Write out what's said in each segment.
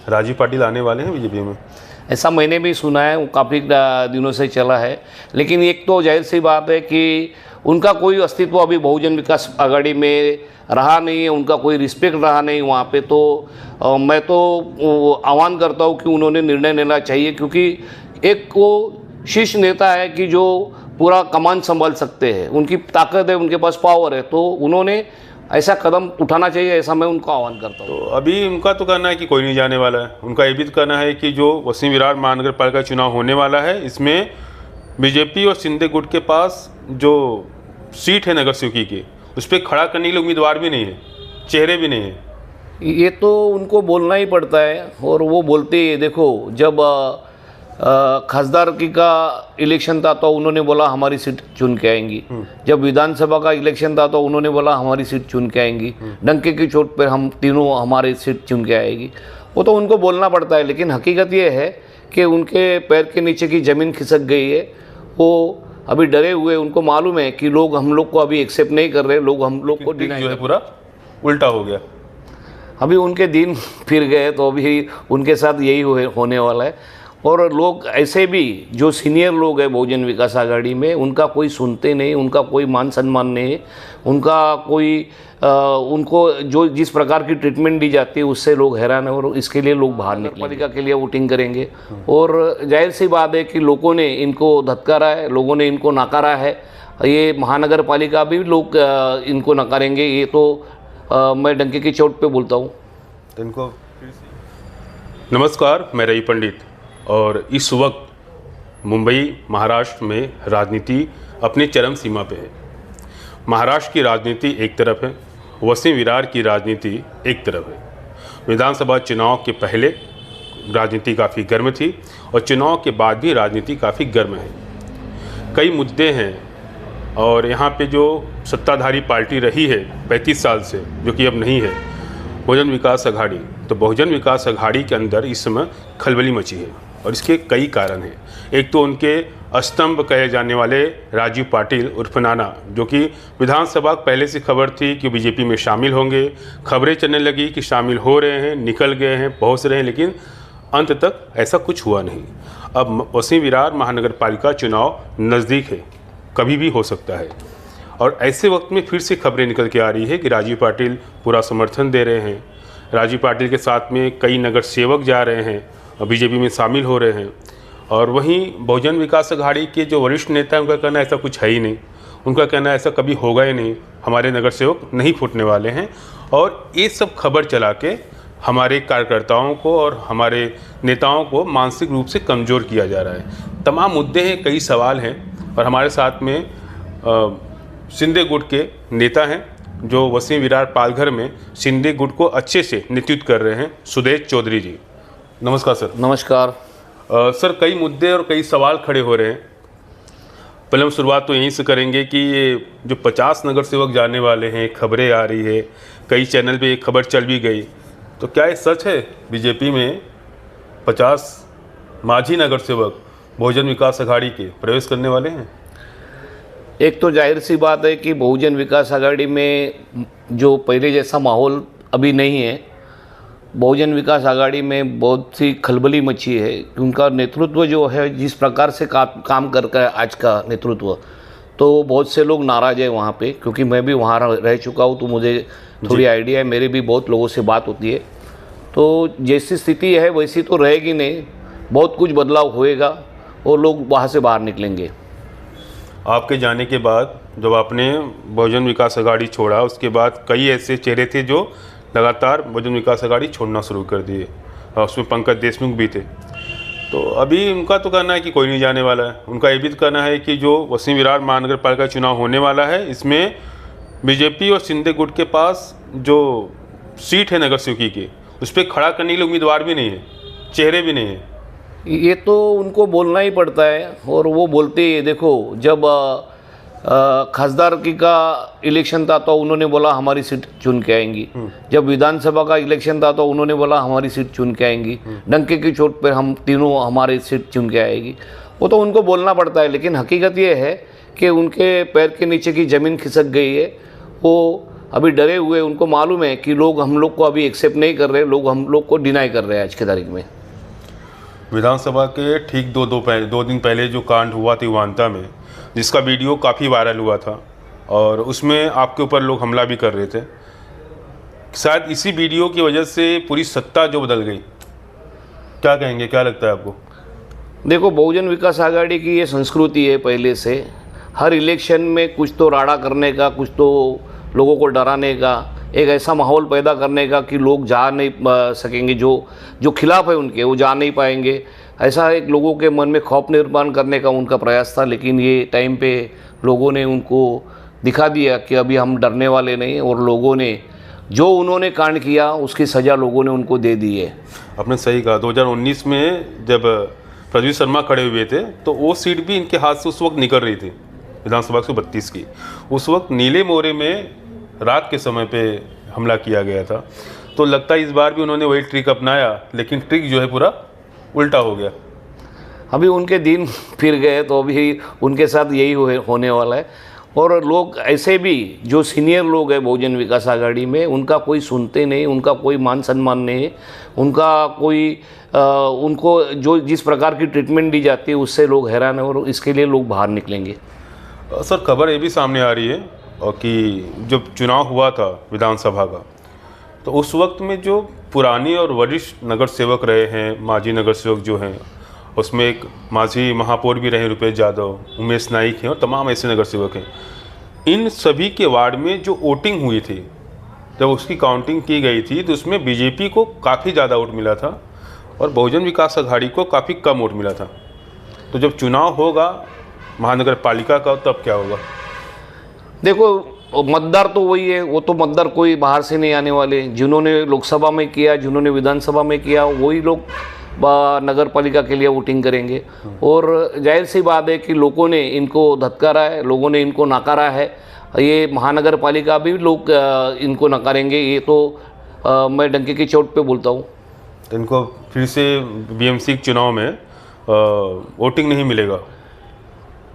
राजीव पाटिल आने वाले हैं बीजेपी में? ऐसा मैंने भी सुना है, वो काफ़ी दिनों से चला है। लेकिन एक तो जाहिर सी बात है कि उनका कोई अस्तित्व अभी बहुजन विकास आघाड़ी में रहा नहीं है, उनका कोई रिस्पेक्ट रहा नहीं वहाँ पे। तो मैं तो आह्वान करता हूँ कि उन्होंने निर्णय लेना चाहिए, क्योंकि एक वो शीर्ष नेता है कि जो पूरा कमान संभाल सकते हैं, उनकी ताकत है, उनके पास पावर है, तो उन्होंने ऐसा कदम उठाना चाहिए, ऐसा मैं उनको आह्वान करता हूँ। तो अभी उनका तो कहना है कि कोई नहीं जाने वाला है। उनका ये भी तो कहना है कि जो वसीम विरार महानगर पालिका चुनाव होने वाला है, इसमें बीजेपी और शिंदे गुट के पास जो सीट है नगर सेवकी की, उस पर खड़ा करने के लिए उम्मीदवार भी नहीं है, चेहरे भी नहीं है। ये तो उनको बोलना ही पड़ता है, और वो बोलते ही। देखो, जब खासदार की का इलेक्शन था तो उन्होंने बोला हमारी सीट चुन के आएंगी, जब विधानसभा का इलेक्शन था तो उन्होंने बोला हमारी सीट चुन के आएंगी, डंके की चोट पर हम तीनों हमारी सीट चुन के आएगी। वो तो उनको बोलना पड़ता है, लेकिन हकीकत ये है कि उनके पैर के नीचे की ज़मीन खिसक गई है। वो अभी डरे हुए, उनको मालूम है कि लोग हम लोग को अभी एक्सेप्ट नहीं कर रहे, लोग हम लोग को डिनाई जो है पूरा उल्टा हो गया। अभी उनके दिन फिर गए, तो अभी उनके साथ यही होने वाला है। और लोग ऐसे भी जो सीनियर लोग हैं बहुजन विकास आघाड़ी में, उनका कोई सुनते नहीं, उनका कोई मान सम्मान नहीं है, उनका कोई उनको जो जिस प्रकार की ट्रीटमेंट दी जाती है उससे लोग हैरान है, और इसके लिए लोग बाहर निकलेंगे, पालिका के लिए वोटिंग करेंगे। और जाहिर सी बात है कि लोगों ने इनको धत्कारा है, लोगों ने इनको नकारा है। ये महानगर पालिका भी लोग इनको नकारेंगे, ये तो मैं डंके की चोट पे बोलता हूँ इनको। नमस्कार, मैं रवि पंडित, और इस वक्त मुंबई महाराष्ट्र में राजनीति अपने चरम सीमा पे है। महाराष्ट्र की राजनीति एक तरफ है, वसीम विरार की राजनीति एक तरफ है। विधानसभा चुनाव के पहले राजनीति काफ़ी गर्म थी, और चुनाव के बाद भी राजनीति काफ़ी गर्म है। कई मुद्दे हैं, और यहाँ पे जो सत्ताधारी पार्टी रही है 35 साल से, जो कि अब नहीं है, बहुजन विकास आघाड़ी, तो बहुजन विकास आघाड़ी के अंदर इस समय खलबली मची है, और इसके कई कारण हैं। एक तो उनके स्तंभ कहे जाने वाले राजीव पाटिल उर्फ नाना, जो कि विधानसभा पहले से खबर थी कि बीजेपी में शामिल होंगे, खबरें चलने लगी कि शामिल हो रहे हैं, निकल गए हैं, पहुंच रहे हैं, लेकिन अंत तक ऐसा कुछ हुआ नहीं। अब वसीम विरार महानगर पालिका चुनाव नज़दीक है, कभी भी हो सकता है, और ऐसे वक्त में फिर से खबरें निकल के आ रही है कि राजीव पाटिल पूरा समर्थन दे रहे हैं, राजीव पाटिल के साथ में कई नगर सेवक जा रहे हैं और बीजेपी में शामिल हो रहे हैं। और वहीं बहुजन विकास आघाड़ी के जो वरिष्ठ नेता हैं, उनका कहना ऐसा कुछ है ही नहीं, उनका कहना ऐसा कभी होगा ही नहीं, हमारे नगर सेवक नहीं फूटने वाले हैं। और ये सब खबर चला के हमारे कार्यकर्ताओं को और हमारे नेताओं को मानसिक रूप से कमज़ोर किया जा रहा है। तमाम मुद्दे हैं, कई सवाल हैं, और हमारे साथ में शिंदे गुट के नेता हैं जो वसीम विरार पालघर में शिंदे गुट को अच्छे से नेतृत्व कर रहे हैं, सुदेश चौधरी जी। नमस्कार सर। नमस्कार। सर, कई मुद्दे और कई सवाल खड़े हो रहे हैं। पहले हम शुरुआत तो यहीं से करेंगे कि ये जो 50 नगर सेवक जाने वाले हैं, खबरें आ रही है, कई चैनल पे ये खबर चल भी गई, तो क्या ये सच है बीजेपी में 50 मांझी नगर सेवक बहुजन विकास आघाड़ी के प्रवेश करने वाले हैं? एक तो जाहिर सी बात है कि बहुजन विकास आघाड़ी में जो पहले जैसा माहौल अभी नहीं है। बहुजन विकास आघाड़ी में बहुत सी खलबली मची है। उनका नेतृत्व जो है, जिस प्रकार से काम कर कर आज का नेतृत्व, तो बहुत से लोग नाराज़ है वहाँ पे, क्योंकि मैं भी वहाँ रह चुका हूँ, तो मुझे थोड़ी आइडिया है, मेरे भी बहुत लोगों से बात होती है। तो जैसी स्थिति है वैसी तो रहेगी नहीं, बहुत कुछ बदलाव होएगा और लोग वहाँ से बाहर निकलेंगे। आपके जाने के बाद जब आपने बहुजन विकास आघाड़ी छोड़ा, उसके बाद कई ऐसे चेहरे थे जो लगातार बहुजन विकास आघाड़ी छोड़ना शुरू कर दिए, और उसमें पंकज देशमुख भी थे। तो अभी उनका तो कहना है कि कोई नहीं जाने वाला है। उनका ये भी तो कहना है कि जो वसीम विरार महानगर पालिका चुनाव होने वाला है, इसमें बीजेपी और शिंदे गुट के पास जो सीट है नगर सेवकी की, उस पर खड़ा करने के लिए उम्मीदवार भी नहीं है, चेहरे भी नहीं है। ये तो उनको बोलना ही पड़ता है, और वो बोलते ही। देखो, जब खासदार की का इलेक्शन था तो उन्होंने बोला हमारी सीट चुन के आएंगी, जब विधानसभा का इलेक्शन था तो उन्होंने बोला हमारी सीट चुन के आएंगी, डंके की चोट पर हम तीनों हमारी सीट चुन के आएगी। वो तो उनको बोलना पड़ता है, लेकिन हकीकत ये है कि उनके पैर के नीचे की ज़मीन खिसक गई है। वो अभी डरे हुए, उनको मालूम है कि लोग हम लोग को अभी एक्सेप्ट नहीं कर रहे, लोग हम लोग को डिनाई कर रहे हैं आज की तारीख में। विधानसभा के ठीक दो दिन पहले जो कांड हुआ तिवांता में, जिसका वीडियो काफ़ी वायरल हुआ था और उसमें आपके ऊपर लोग हमला भी कर रहे थे, शायद इसी वीडियो की वजह से पूरी सत्ता जो बदल गई, क्या कहेंगे, क्या लगता है आपको? देखो, बहुजन विकास आघाड़ी की ये संस्कृति है पहले से, हर इलेक्शन में कुछ तो राड़ा करने का, कुछ तो लोगों को डराने का, एक ऐसा माहौल पैदा करने का कि लोग जा नहीं सकेंगे, जो खिलाफ है उनके वो जा नहीं पाएंगे, ऐसा एक लोगों के मन में खौफ निर्माण करने का उनका प्रयास था। लेकिन ये टाइम पे लोगों ने उनको दिखा दिया कि अभी हम डरने वाले नहीं, और लोगों ने जो उन्होंने कांड किया उसकी सज़ा लोगों ने उनको दे दी है। आपने सही कहा, 2019 में जब प्रज्वल शर्मा खड़े हुए थे तो वो सीट भी इनके हाथ से उस वक्त निकल रही थी, विधानसभा 132 की। उस वक्त नीले मोरे में रात के समय पे हमला किया गया था, तो लगता है इस बार भी उन्होंने वही ट्रिक अपनाया, लेकिन ट्रिक जो है पूरा उल्टा हो गया। अभी उनके दिन फिर गए, तो अभी उनके साथ यही होने वाला है। और लोग ऐसे भी जो सीनियर लोग हैं बहुजन विकास आघाड़ी में, उनका कोई सुनते नहीं, उनका कोई मान सम्मान नहीं है, उनका कोई उनको जो जिस प्रकार की ट्रीटमेंट दी जाती है उससे लोग हैरान हैं, और इसके लिए लोग बाहर निकलेंगे। सर, खबर ये भी सामने आ रही है और कि जब चुनाव हुआ था विधानसभा का, तो उस वक्त में जो पुराने और वरिष्ठ नगर सेवक रहे हैं, माजी नगर सेवक जो हैं, उसमें एक माजी महापौर भी रहे रुपेश यादव, उमेश नाइक हैं और तमाम ऐसे नगर सेवक हैं, इन सभी के वार्ड में जो वोटिंग हुई थी, जब उसकी काउंटिंग की गई थी तो उसमें बीजेपी को काफ़ी ज़्यादा वोट मिला था और बहुजन विकास आघाड़ी को काफ़ी कम वोट मिला था। तो जब चुनाव होगा महानगर पालिका का, तब क्या होगा? देखो, मतदार तो वही है, वो तो मतदार कोई बाहर से नहीं आने वाले, जिन्होंने लोकसभा में किया, जिन्होंने विधानसभा में किया, वही लोग नगर पालिका के लिए वोटिंग करेंगे। और जाहिर सी बात है कि लोगों ने इनको धत्कारा है, लोगों ने इनको नकारा है, ये महानगर पालिका भी लोग इनको नकारेंगे, ये तो मैं डंके की चोट पे बोलता हूँ। इनको फिर से बीएमसी चुनाव में वोटिंग नहीं मिलेगा?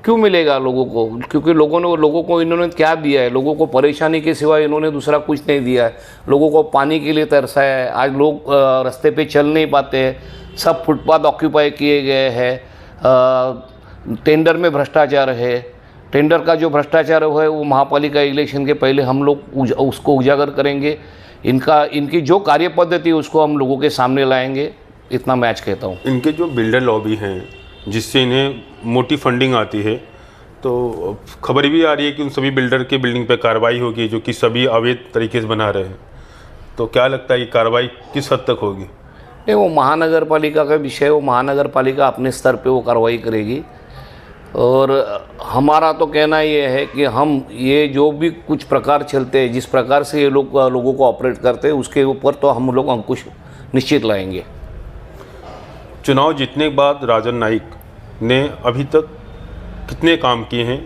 क्यों मिलेगा लोगों को? क्योंकि लोगों को इन्होंने क्या दिया है? लोगों को परेशानी के सिवा इन्होंने दूसरा कुछ नहीं दिया है। लोगों को पानी के लिए तरसाया है, आज लोग रास्ते पे चल नहीं पाते हैं, सब फुटपाथ ऑक्यूपाई किए गए हैं, टेंडर में भ्रष्टाचार है, टेंडर का जो भ्रष्टाचार है वो महापालिका इलेक्शन के पहले हम लोग उसको उजागर करेंगे, इनकी जो कार्य पद्धति है उसको हम लोगों के सामने लाएंगे, इतना मैं आज कहता हूँ। इनके जो बिल्डर लॉबी हैं जिससे इन्हें मोटी फंडिंग आती है, तो खबर भी आ रही है कि उन सभी बिल्डर के बिल्डिंग पर कार्रवाई होगी जो कि सभी अवैध तरीके से बना रहे हैं, तो क्या लगता है कि कार्रवाई किस हद तक होगी? नहीं, वो महानगर पालिका का विषय है, वो महानगर पालिका अपने स्तर पे वो कार्रवाई करेगी। और हमारा तो कहना ये है कि हम ये जो भी कुछ प्रकार चलते हैं, जिस प्रकार से ये लोग लोगों को ऑपरेट करते हैं, उसके ऊपर तो हम लोग अंकुश निश्चित लाएंगे। चुनाव जीतने के बाद राजन नाइक ने अभी तक कितने काम किए हैं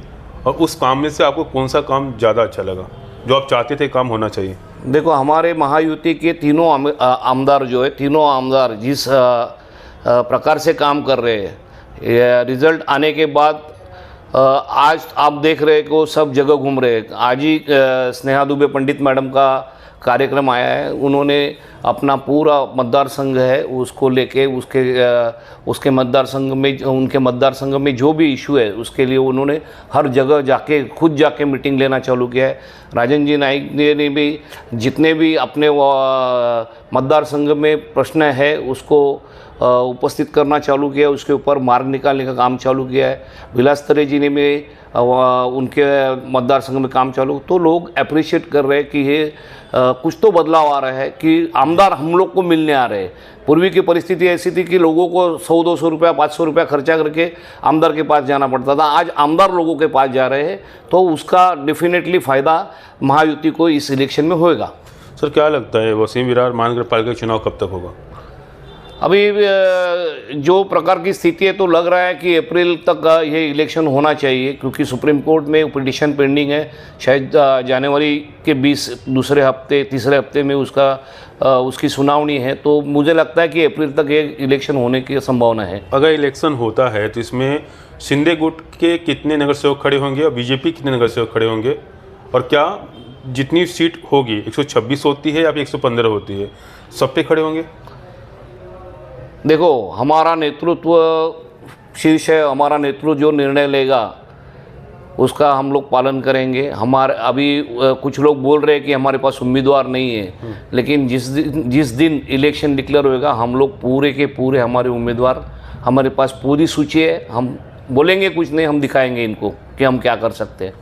और उस काम में से आपको कौन सा काम ज़्यादा अच्छा लगा, जो आप चाहते थे काम होना चाहिए? देखो, हमारे महायुति के तीनों आमदार जो है, तीनों आमदार जिस प्रकार से काम कर रहे हैं, रिजल्ट आने के बाद आज आप देख रहे हैं कि वो सब जगह घूम रहे हैं। आज ही स्नेहा दुबे पंडित मैडम का कार्यक्रम आया है, उन्होंने अपना पूरा मतदार संघ है उसको लेके उसके मतदार संघ में, उनके मतदार संघ में जो भी इशू है उसके लिए उन्होंने हर जगह जाके खुद जाके मीटिंग लेना चालू किया है। राजन जी नाइक ने भी जितने भी अपने मतदार संघ में प्रश्न है उसको उपस्थित करना चालू किया, उसके ऊपर मार्ग निकालने का काम चालू किया है। विलास तरे जी ने भी उनके मतदार संघ में काम चालू, तो लोग अप्रिशिएट कर रहे हैं कि ये कुछ तो बदलाव आ रहा है कि आमदार हम लोग को मिलने आ रहे हैं। पूर्वी की परिस्थिति ऐसी थी कि लोगों को 100-200 रुपया 500 रुपया खर्चा करके आमदार के पास जाना पड़ता था, आज आमदार लोगों के पास जा रहे हैं, तो उसका डेफिनेटली फ़ायदा महायुति को इस इलेक्शन में होएगा। सर, क्या लगता है वसीम विरार महानगर पालिका चुनाव कब तक होगा? अभी जो प्रकार की स्थिति है तो लग रहा है कि अप्रैल तक ये इलेक्शन होना चाहिए, क्योंकि सुप्रीम कोर्ट में पिटीशन पेंडिंग है। शायद जनवरी के 22 हफ्ते 3 हफ्ते में उसकी सुनावनी है, तो मुझे लगता है कि अप्रैल तक ये इलेक्शन होने की संभावना है। अगर इलेक्शन होता है तो इसमें शिंदे गुट के कितने नगर सेवक खड़े होंगे और बीजेपी कितने नगर सेवक खड़े होंगे, और क्या जितनी सीट होगी 126 होती है या फिर 115 होती है, सब पे खड़े होंगे? देखो, हमारा नेतृत्व शीर्ष है, हमारा नेतृत्व जो निर्णय लेगा उसका हम लोग पालन करेंगे। हमारे अभी कुछ लोग बोल रहे हैं कि हमारे पास उम्मीदवार नहीं है, लेकिन जिस दिन इलेक्शन डिक्लेयर होएगा हम लोग पूरे के पूरे हमारे उम्मीदवार, हमारे पास पूरी सूची है। हम बोलेंगे कुछ नहीं, हम दिखाएंगे इनको कि हम क्या कर सकते हैं।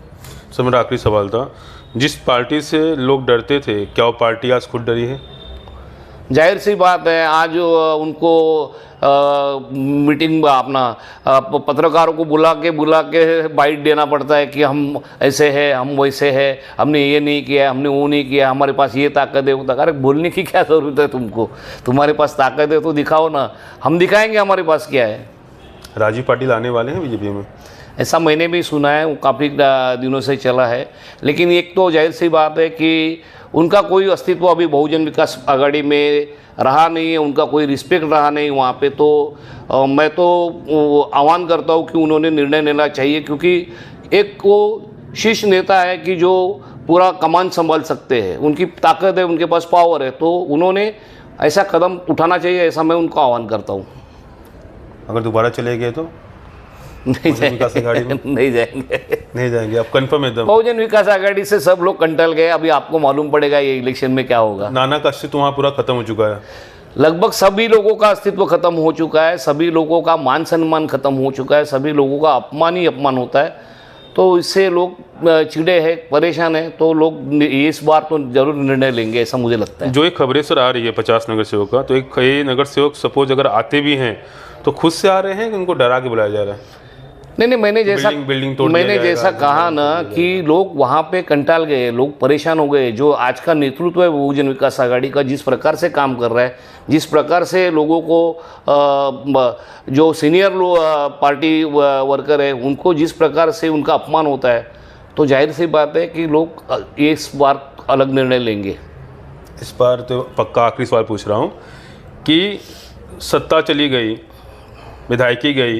सर, मेरा आखिरी सवाल था, जिस पार्टी से लोग डरते थे, क्या वो पार्टी आज खुद डरी है? जाहिर सी बात है, आज उनको मीटिंग अपना पत्रकारों को बुला के बाइट देना पड़ता है कि हम ऐसे हैं, हम वैसे हैं, हमने ये नहीं किया, हमने वो नहीं किया, हमारे पास ये ताकत है, वो ताकत। अरे बोलने की क्या ज़रूरत है तुमको? तुम्हारे पास ताकत है तो दिखाओ ना, हम दिखाएंगे हमारे पास क्या है। राजीव पाटिल आने वाले हैं बीजेपी में? ऐसा मैंने भी सुना है, वो काफ़ी दिनों से चला है। लेकिन एक तो जाहिर सी बात है कि उनका कोई अस्तित्व अभी बहुजन विकास आघाड़ी में रहा नहीं है, उनका कोई रिस्पेक्ट रहा नहीं वहाँ पे। तो मैं तो आह्वान करता हूँ कि उन्होंने निर्णय लेना चाहिए, क्योंकि एक वो शीर्ष नेता है कि जो पूरा कमान संभाल सकते हैं, उनकी ताकत है, उनके पास पावर है, तो उन्होंने ऐसा कदम उठाना चाहिए, ऐसा मैं उनको आह्वान करता हूँ। अगर दोबारा चले गए तो नहीं विकास आघाड़ी में? नहीं जाएंगे, नहीं जाएंगे, आप कंफर्म एकदम? बहुजन विकास आघाड़ी से सब लोग कंटल गए। अभी आपको मालूम पड़ेगा ये इलेक्शन में क्या होगा। नाना का अस्तित्व वहाँ पूरा खत्म हो चुका है। लगभग सभी लोगों का अस्तित्व खत्म हो चुका है, सभी लोगों का मान सम्मान खत्म हो चुका है, सभी लोगों का अपमान ही अपमान होता है। तो इससे लोग चिड़े हैं, परेशान हैं, तो लोग इस बार तो जरूर निर्णय लेंगे, ऐसा मुझे लगता है। जो एक खबरें सर आ रही है 50 नगर सेवक का, तो एक कई नगर सेवक सपोज अगर आते भी हैं तो खुद से आ रहे हैं कि उनको डरा के बुलाया जा रहा है? नहीं, मैंने जैसा कहा ना कि लोग वहाँ पे कंटाल गए, लोग परेशान हो गए। जो आज का नेतृत्व है बहुजन विकास आघाड़ी का, जिस प्रकार से काम कर रहा है, जिस प्रकार से लोगों को जो सीनियर पार्टी वर्कर है उनको जिस प्रकार से उनका अपमान होता है, तो जाहिर सी बात है कि लोग इस बार अलग निर्णय लेंगे। इस बार तो पक्का आखिरी सवाल पूछ रहा हूँ कि सत्ता चली गई, विधायकी गई,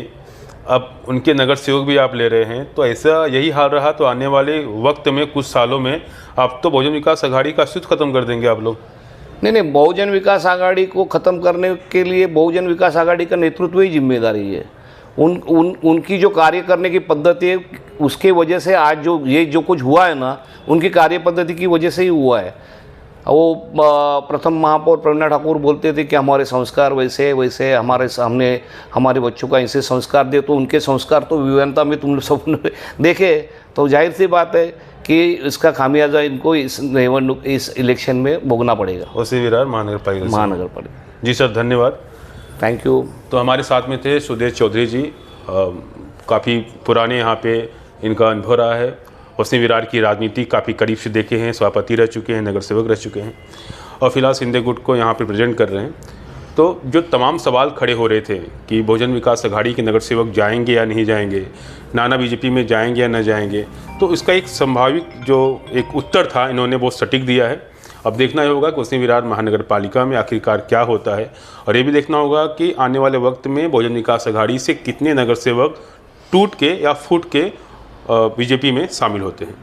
अब उनके नगर सेवक भी आप ले रहे हैं, तो ऐसा यही हाल रहा तो आने वाले वक्त में कुछ सालों में आप तो बहुजन विकास आघाड़ी का अस्तित्व खत्म कर देंगे आप लोग। नहीं, बहुजन विकास आघाड़ी को ख़त्म करने के लिए बहुजन विकास आघाड़ी का नेतृत्व ही जिम्मेदारी है। उनकी जो कार्य करने की पद्धति है, उसके वजह से आज जो कुछ हुआ है ना, उनकी कार्य पद्धति की वजह से ही हुआ है। वो प्रथम महापौर प्रवीणा ठाकुर बोलते थे कि हमारे संस्कार वैसे वैसे हमने हमारे बच्चों का ऐसे संस्कार दे, तो उनके संस्कार तो विभिन्नता में तुम सब देखे। तो जाहिर सी बात है कि इसका खामियाजा इनको इस इलेक्शन में भोगना पड़ेगा। वसीम विरार, महानगर पालिका। जी सर, धन्यवाद, थैंक यू। तो हमारे साथ में थे सुदेश चौधरी जी, काफ़ी पुराने यहाँ पे इनका अनुभव रहा है। वसीम विरार की राजनीति काफ़ी करीब से देखे हैं, सभापति रह चुके हैं, नगर सेवक रह चुके हैं और फिलहाल सिंधे गुट को यहाँ पे प्रेजेंट कर रहे हैं। तो जो तमाम सवाल खड़े हो रहे थे कि बहुजन विकास आघाड़ी के नगर सेवक जाएंगे या नहीं जाएंगे, नाना बीजेपी में जाएंगे या न जाएंगे, तो इसका एक संभावित जो एक उत्तर था इन्होंने वो सटीक दिया है। अब देखना ही होगा कि वसीम विरार महानगर पालिका में आखिरकार क्या होता है, और ये भी देखना होगा कि आने वाले वक्त में बहुजन विकास आघाड़ी से कितने नगर सेवक टूट के या फूट के बीजेपी में शामिल होते हैं।